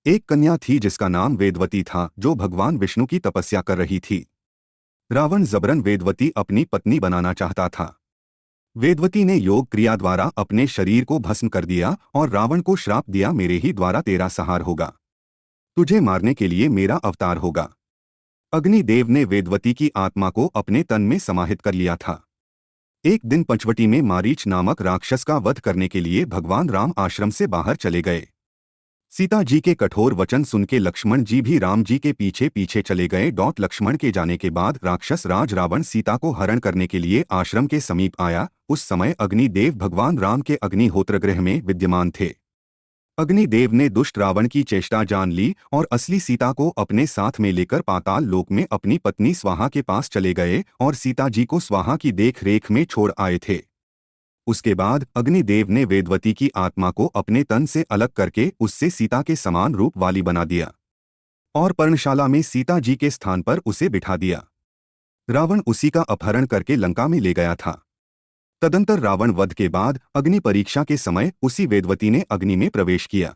एक कन्या थी जिसका नाम वेदवती था, जो भगवान विष्णु की तपस्या कर रही थी। रावण जबरन वेदवती अपनी पत्नी बनाना चाहता था। वेदवती ने योग क्रिया द्वारा अपने शरीर को भस्म कर दिया और रावण को श्राप दिया, मेरे ही द्वारा तेरा संहार होगा, तुझे मारने के लिए मेरा अवतार होगा। अग्निदेव ने वेदवती की आत्मा को अपने तन में समाहित कर लिया था। एक दिन पंचवटी में मारीच नामक राक्षस का वध करने के लिए भगवान राम आश्रम से बाहर चले गए। सीता जी के कठोर वचन सुन के लक्ष्मण जी भी राम जी के पीछे पीछे चले गए। लक्ष्मण के जाने के बाद राक्षस राज रावण सीता को हरण करने के लिए आश्रम के समीप आया। उस समय अग्निदेव भगवान राम के अग्निहोत्र गृह में विद्यमान थे। अग्निदेव ने दुष्ट रावण की चेष्टा जान ली और असली सीता को अपने साथ में लेकर पाताल लोक में अपनी पत्नी स्वाहा के पास चले गए और सीता जी को स्वाहा की देख रेख में छोड़ आए थे। उसके बाद अग्निदेव ने वेदवती की आत्मा को अपने तन से अलग करके उससे सीता के समान रूप वाली बना दिया और पर्णशाला में सीता जी के स्थान पर उसे बिठा दिया। रावण उसी का अपहरण करके लंका में ले गया था। तदंतर रावण वध के बाद अग्नि परीक्षा के समय उसी वेदवती ने अग्नि में प्रवेश किया।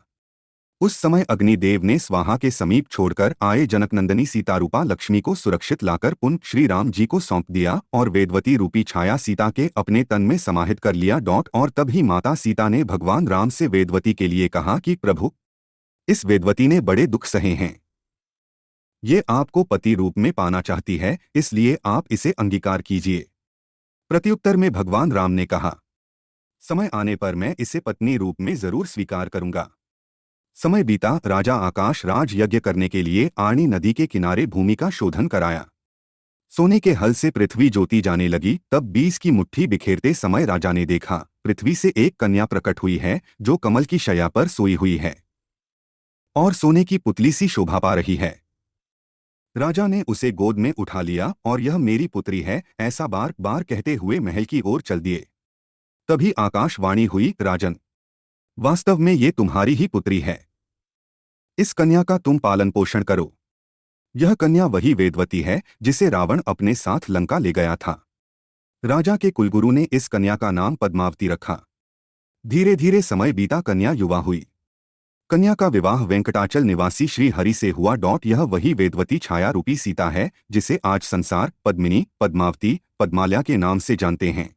उस समय अग्निदेव ने स्वाहा के समीप छोड़कर आए जनकनंदनी सीतारूपा लक्ष्मी को सुरक्षित लाकर पुनः श्री राम जी को सौंप दिया और वेदवती रूपी छाया सीता के अपने तन में समाहित कर लिया। और तब ही माता सीता ने भगवान राम से वेदवती के लिए कहा कि प्रभु, इस वेदवती ने बड़े दुख सहे हैं, ये आपको पति रूप में पाना चाहती है, इसलिए आप इसे अंगीकार कीजिए। प्रत्युत्तर में भगवान राम ने कहा, समय आने पर मैं इसे पत्नी रूप में जरूर स्वीकार करूंगा। समय बीता, राजा आकाश राज यज्ञ करने के लिए आर्णी नदी के किनारे भूमि का शोधन कराया। सोने के हल से पृथ्वी जोती जाने लगी। तब 20 की मुट्ठी बिखेरते समय राजा ने देखा, पृथ्वी से एक कन्या प्रकट हुई है जो कमल की शैया पर सोई हुई है और सोने की पुतली सी शोभा पा रही है। राजा ने उसे गोद में उठा लिया और यह मेरी पुत्री है ऐसा बार बार कहते हुए महल की ओर चल दिए। तभी आकाशवाणी हुई, राजन, वास्तव में ये तुम्हारी ही पुत्री है, इस कन्या का तुम पालन पोषण करो। यह कन्या वही वेदवती है जिसे रावण अपने साथ लंका ले गया था। राजा के कुलगुरु ने इस कन्या का नाम पद्मावती रखा। धीरे धीरे समय बीता, कन्या युवा हुई। कन्या का विवाह वेंकटाचल निवासी श्री हरि से हुआ। यह वही वेदवती छाया रूपी सीता है जिसे आज संसार पद्मिनी, पद्मावती, पद्माल्या के नाम से जानते हैं।